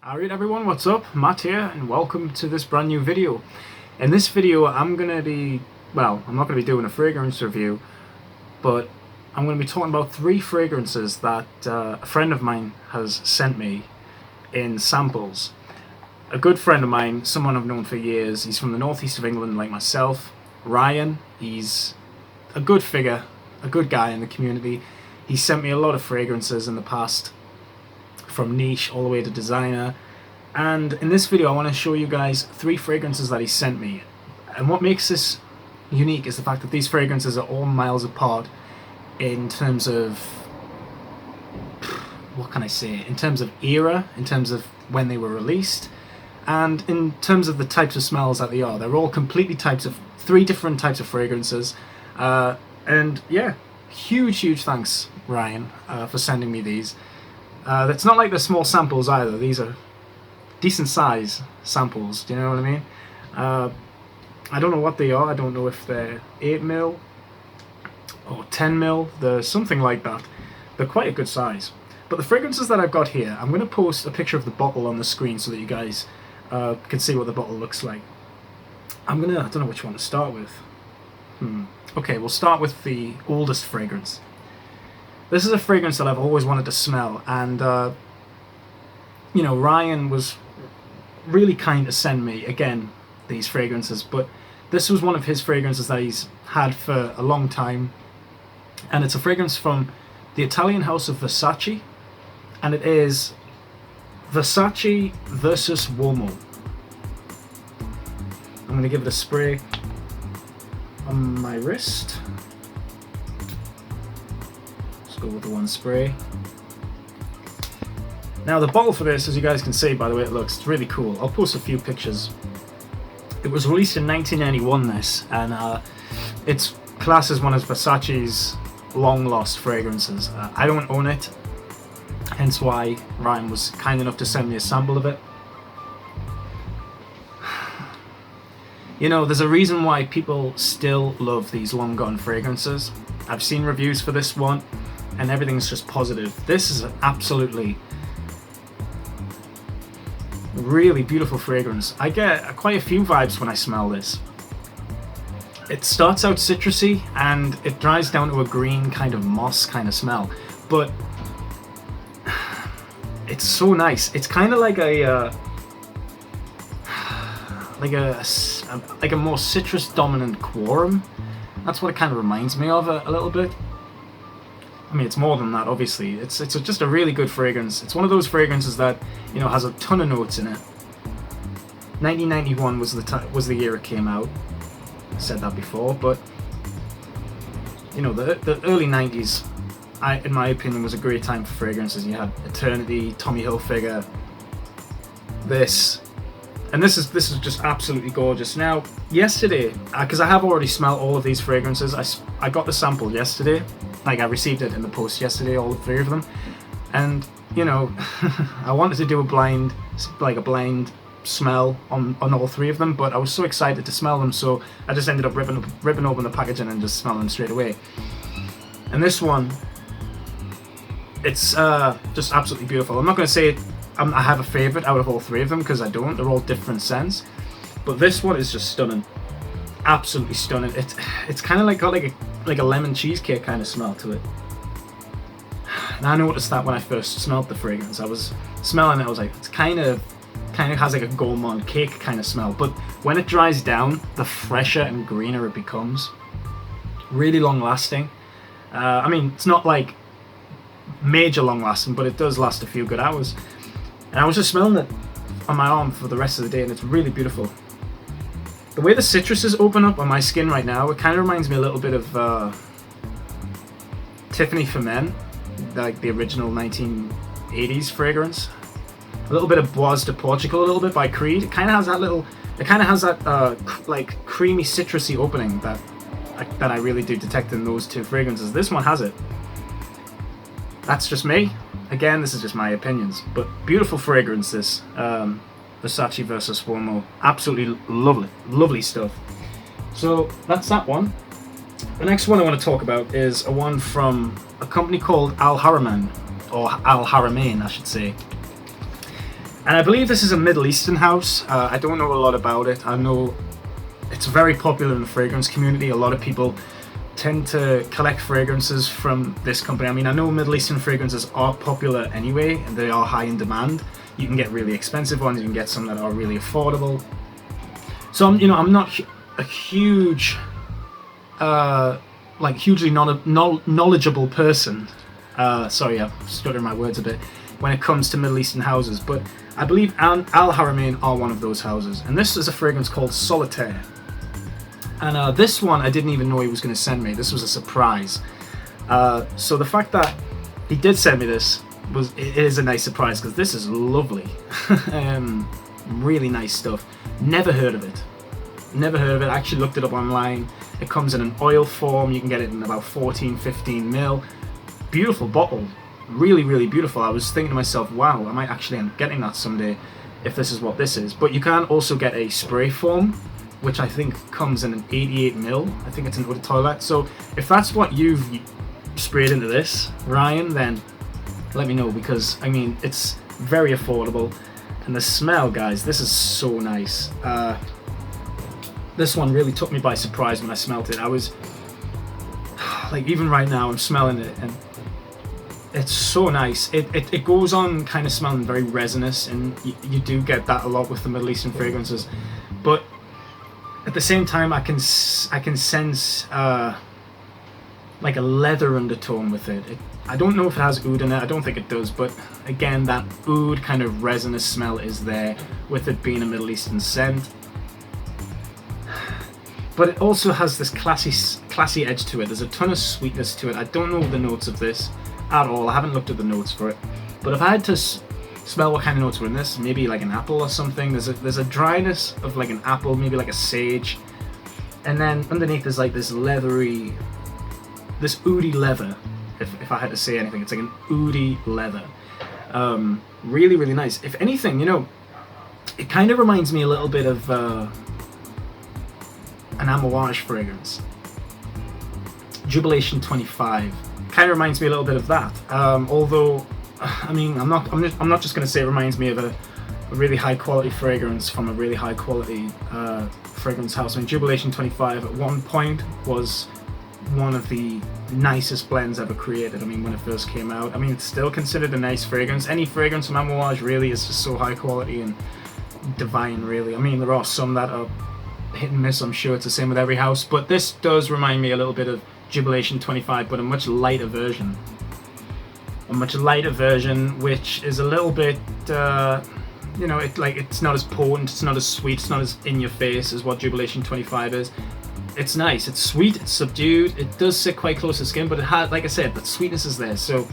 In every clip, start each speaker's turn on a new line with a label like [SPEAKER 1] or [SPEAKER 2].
[SPEAKER 1] Alright everyone, what's up? Matt here and welcome to this brand new video. In this video I'm not going to be doing a fragrance review, but I'm going to be talking about 3 fragrances that a friend of mine has sent me in samples. A good friend of mine, someone I've known for years, he's from the northeast of England like myself, Ryan. He's a good figure, a good guy in the community. He sent me a lot of fragrances in the past, from niche all the way to designer, and in this video I want to show you guys 3 fragrances that he sent me. And what makes this unique is the fact that these fragrances are all miles apart in terms of, what can I say, in terms of era, in terms of when they were released, and in terms of the types of smells that they are. They're all completely 3 different types of fragrances, and yeah, huge thanks Ryan for sending me these. It's not like they're small samples either. These are decent size samples, do you know what I mean? I don't know what they are. I don't know if they're 8mm or 10mm. They're something like that. They're quite a good size. But the fragrances that I've got here, I'm going to post a picture of the bottle on the screen so that you guys can see what the bottle looks like. I don't know which one to start with. Okay, we'll start with the oldest fragrance. This is a fragrance that I've always wanted to smell, and you know, Ryan was really kind to send me, again, these fragrances, but this was one of his fragrances that he's had for a long time, and it's a fragrance from the Italian house of Versace, and it is Versace versus Uomo. I'm going to give it a spray on my wrist. Go with the one spray. Now the bottle for this, as you guys can see by the way it looks, it's really cool. I'll post a few pictures. It was released in 1991, this, and it's classed as one of Versace's long lost fragrances. I don't own it, hence why Ryan was kind enough to send me a sample of it. You know, there's a reason why people still love these long gone fragrances. I've seen reviews for this one and everything's just positive. This is an absolutely really beautiful fragrance. I get quite a few vibes when I smell this. It starts out citrusy and it dries down to a green kind of moss kind of smell, but it's so nice. It's kind of like a more citrus dominant quorum. That's what it kind of reminds me of a little bit. I mean, it's more than that, obviously. It's just a really good fragrance. It's one of those fragrances that, you know, has a ton of notes in it. 1991 was the year it came out. I said that before, but you know, the early 90s, in my opinion, was a great time for fragrances. You had Eternity, Tommy Hilfiger, this. And this is just absolutely gorgeous. Now, yesterday, because I have already smelled all of these fragrances, I got the sample yesterday. Like, I received it in the post yesterday, all 3 of them. And, you know, I wanted to do a blind smell on all 3 of them, but I was so excited to smell them, so I just ended up ripping open the packaging and just smelling them straight away. And this one, it's just absolutely beautiful. I'm not going to say I have a favourite out of all 3 of them, because I don't. They're all different scents. But this one is just stunning. Absolutely stunning. It's kind of got like a lemon cheesecake kind of smell to it. And I noticed that when I first smelled the fragrance. I was smelling it, I was like, it's kind of has like a gourmand cake kind of smell. But when it dries down, the fresher and greener it becomes. Really long lasting. I mean, it's not like major long lasting, but it does last a few good hours. And I was just smelling it on my arm for the rest of the day, and it's really beautiful. The way the citruses open up on my skin right now, it kind of reminds me a little bit of Tiffany for Men, like the original 1980s fragrance. A little bit of Bois de Portugal, a little bit by Creed. It kind of has that like creamy citrusy opening that I really do detect in those 2 fragrances. This one has it. That's just me. Again, this is just my opinions, but beautiful fragrance, this Versace versus Uomo. Absolutely lovely stuff. So that's that one. The next one I want to talk about is a one from a company called Al Haramain, or Al Haramain, I should say. And I believe this is a Middle Eastern house. I don't know a lot about it. I know it's very popular in the fragrance community. A lot of people tend to collect fragrances from this company. I mean, I know Middle Eastern fragrances are popular anyway, and they are high in demand. You can get really expensive ones, you can get some that are really affordable. So I'm not a huge, hugely knowledgeable person. Sorry, I'm stuttering my words a bit when it comes to Middle Eastern houses, but I believe Al Haramain are one of those houses, and this is a fragrance called Solitaire. And this one I didn't even know he was going to send me. This was a surprise. So the fact that he did send me this it is a nice surprise, because this is lovely. Really nice stuff. Never heard of it. I actually looked it up online. It comes in an oil form. You can get it in about 14-15 ml. Beautiful bottle. Really, really beautiful. I was thinking to myself, wow, I might actually end up getting that someday if this is what this is. But you can also get a spray form, which I think comes in an 88 ml. I think it's an eau de toilette. So if that's what you've sprayed into this, Ryan, then let me know, because I mean, it's very affordable. And the smell, guys, this is so nice. This one really took me by surprise when I smelled it. I was like, even right now I'm smelling it, and it's so nice. It goes on kind of smelling very resinous, and you do get that a lot with the Middle Eastern fragrances, but at the same time I can sense like a leather undertone with it. I don't know if it has oud in it. I don't think it does, but again, that oud kind of resinous smell is there with it being a Middle Eastern scent. But it also has this classy edge to it. There's a ton of sweetness to it. I don't know the notes of this at all. I haven't looked at the notes for it. But if I had to smell what kind of notes were in this, maybe like an apple or something. There's a dryness of like an apple, maybe like a sage. And then underneath there's like this leathery, this oudy leather. If I had to say anything, it's like an oudy leather. Really, really nice. If anything, it kind of reminds me a little bit of an Amouage fragrance. Jubilation 25 kind of reminds me a little bit of that. Although, I mean, I'm not just going to say it reminds me of a really high quality fragrance from a really high quality fragrance house. I mean, Jubilation 25 at one point was one of the nicest blends ever created. I mean, when it first came out, I mean, it's still considered a nice fragrance. Any fragrance from Amouage really is just so high quality and divine, really. I mean, there are some that are hit and miss. I'm sure it's the same with every house, but this does remind me a little bit of Jubilation 25, but a much lighter version. Which is a little bit, it's not as potent, it's not as sweet, it's not as in your face as what Jubilation 25 is. It's nice, it's sweet, it's subdued, it does sit quite close to skin, but it had, like I said, that sweetness is there, so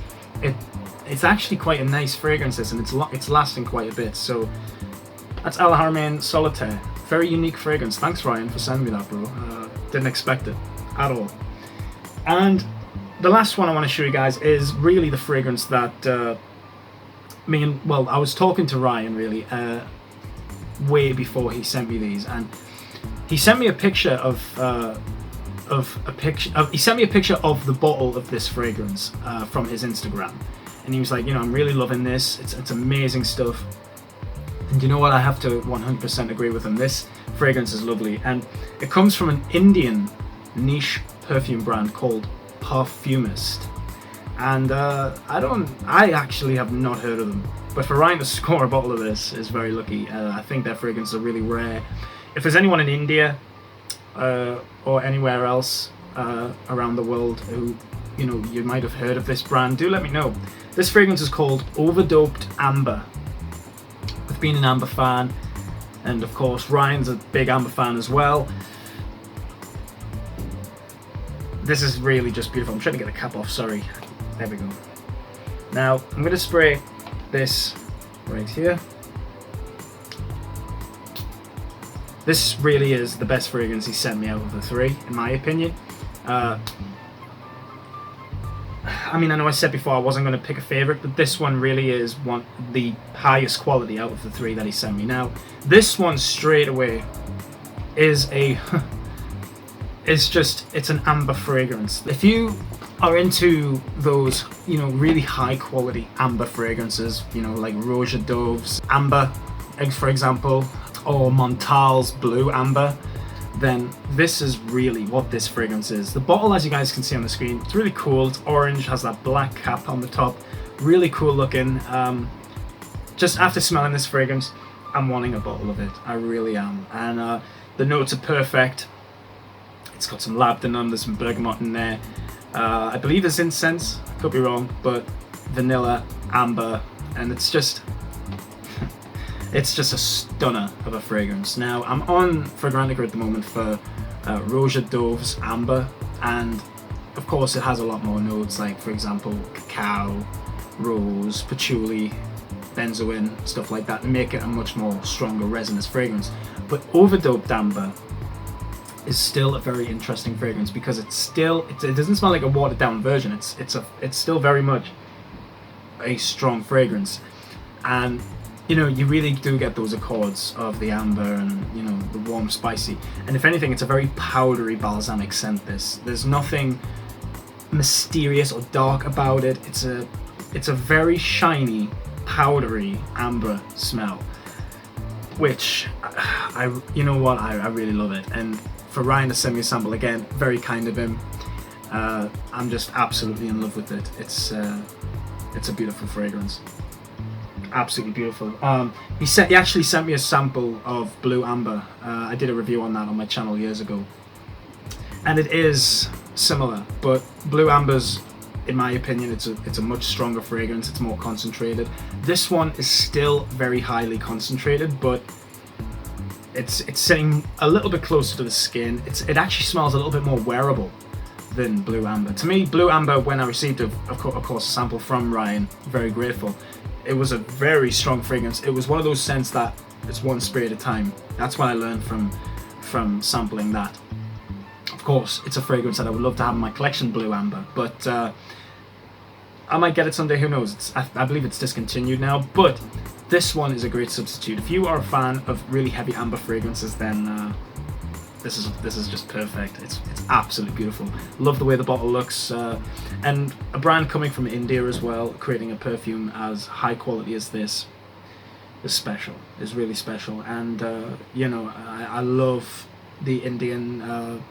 [SPEAKER 1] it's actually quite a nice fragrance, and it's lasting quite a bit. So that's Al Haramain Solitaire. Very unique fragrance. Thanks, Ryan, for sending me that, bro. Didn't expect it at all. And the last one I want to show you guys is really the fragrance that I was talking to Ryan really way before he sent me these, and he sent me a picture of the bottle of this fragrance from his Instagram, and he was like, I'm really loving this. It's amazing stuff. And you know what? I have to 100% agree with him. This fragrance is lovely, and it comes from an Indian niche perfume brand called Parfumist. And I actually have not heard of them. But for Ryan to score a bottle of this is very lucky. I think their fragrances are really rare. If there's anyone in India or anywhere else around the world who you might have heard of this brand, do let me know. This fragrance is called Overdubbed Amber. I've been an Amber fan, and of course Ryan's a big Amber fan as well. This is really just beautiful. I'm trying to get the cap off, sorry. There we go. Now I'm going to spray this right here. This really is the best fragrance he sent me out of the three, in my opinion. I mean, I know I said before I wasn't going to pick a favourite, but this one really is the highest quality out of the three that he sent me. Now, this one straight away is it's an amber fragrance. If you are into those, you know, really high quality amber fragrances, you know, like Overdubbed Amber, for example, or Montal's Blue Amber, then this is really what this fragrance is. The bottle, as you guys can see on the screen, it's really cool. It's orange, has that black cap on the top, really cool looking. Just after smelling this fragrance, I'm wanting a bottle of it. I really am. And the notes are perfect. It's got some labdanum, there's some bergamot in there. I believe there's incense, I could be wrong, but vanilla, amber, and it's just a stunner of a fragrance. Now, I'm on Fragrantica at the moment for Overdubbed Amber, and of course it has a lot more notes, like for example cacao, rose, patchouli, benzoin, stuff like that, to make it a much more stronger resinous fragrance. But Overdubbed Amber is still a very interesting fragrance because it doesn't smell like a watered down version. It's still very much a strong fragrance, and you know, you really do get those accords of the amber and, you know, the warm spicy, and if anything, it's a very powdery balsamic scent. There's nothing mysterious or dark about it. It's a very shiny, powdery amber smell, which I really love it. And for Ryan to send me a sample, again, very kind of him. I'm just absolutely in love with it. It's a beautiful fragrance, absolutely beautiful. He actually sent me a sample of Blue Amber. I did a review on that on my channel years ago, and it is similar, but Blue Amber's, in my opinion, it's a much stronger fragrance. It's more concentrated. This one is still very highly concentrated, but it's sitting a little bit closer to the skin. It actually smells a little bit more wearable than Blue Amber. To me, Blue Amber, when I received of course a sample from Ryan, very grateful. It was a very strong fragrance. It was one of those scents that it's one spray at a time. That's what I learned from sampling that. Of course, it's a fragrance that I would love to have in my collection, Blue Amber, but I might get it someday, who knows. I believe it's discontinued now, but this one is a great substitute. If you are a fan of really heavy amber fragrances, then this is just perfect. It's absolutely beautiful. Love the way the bottle looks, and a brand coming from India as well, creating a perfume as high quality as this is special. Is really special, and you know, I love the Indian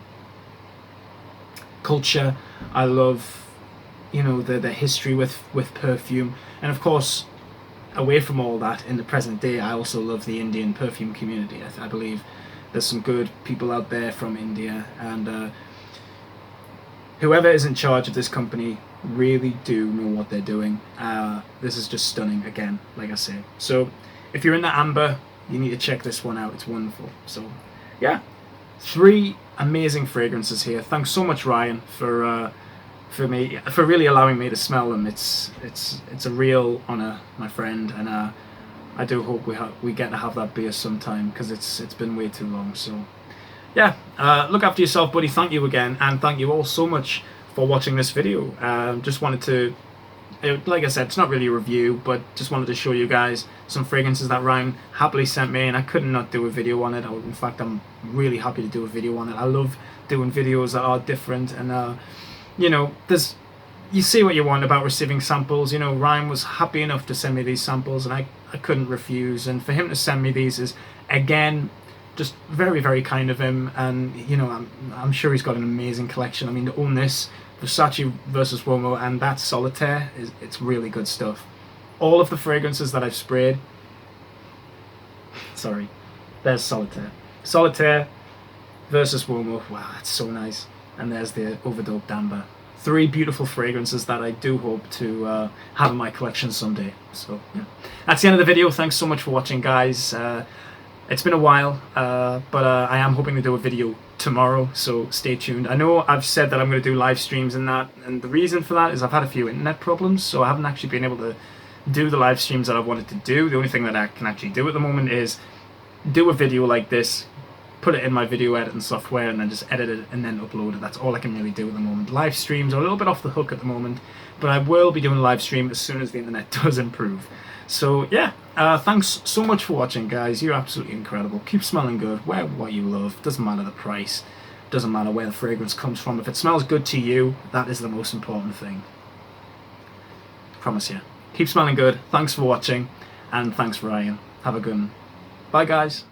[SPEAKER 1] culture. I love, you know, the history with perfume, and of course, away from all that, in the present day, I also love the Indian perfume community. I believe there's some good people out there from India, and whoever is in charge of this company really do know what they're doing. This is just stunning, again, like I say. So if you're in the amber, you need to check this one out. It's wonderful. So yeah, 3 amazing fragrances here. Thanks so much, Ryan, for really allowing me to smell them. It's a real honor, my friend, and I do hope we get to have that beer sometime, because it's been way too long. So yeah, look after yourself, buddy. Thank you again, and thank you all so much for watching this video. Just wanted to, like I said, it's not really a review, but just wanted to show you guys some fragrances that Ryan happily sent me, and I couldn't not do a video on it. In fact, I'm really happy to do a video on it. I love doing videos that are different, and you know, you see what you want about receiving samples. You know, Ryan was happy enough to send me these samples, and I couldn't refuse. And for him to send me these is, again, just very, very kind of him. And you know, I'm sure he's got an amazing collection. I mean, to own this Versace versus Uomo and that Solitaire, it's really good stuff. All of the fragrances that I've sprayed, sorry, there's Solitaire versus Uomo. Wow, that's so nice. And there's the Overdubbed Amber. 3 beautiful fragrances that I do hope to have in my collection someday. So yeah, that's the end of the video. Thanks so much for watching, guys. It's been a while, but I am hoping to do a video tomorrow, so stay tuned. I know I've said that I'm going to do live streams and that, and the reason for that is I've had a few internet problems, so I haven't actually been able to do the live streams that I wanted to do. The only thing that I can actually do at the moment is do a video like this, put it in my video editing software, and then just edit it and then upload it. That's all I can really do at the moment. Live streams are a little bit off the hook at the moment, but I will be doing a live stream as soon as the internet does improve. So yeah, thanks so much for watching, guys. You're absolutely incredible. Keep smelling good. Wear what you love. Doesn't matter the price. Doesn't matter where the fragrance comes from. If it smells good to you, that is the most important thing. Promise you. Keep smelling good. Thanks for watching, and thanks for eyeing. Have a good one. Bye, guys.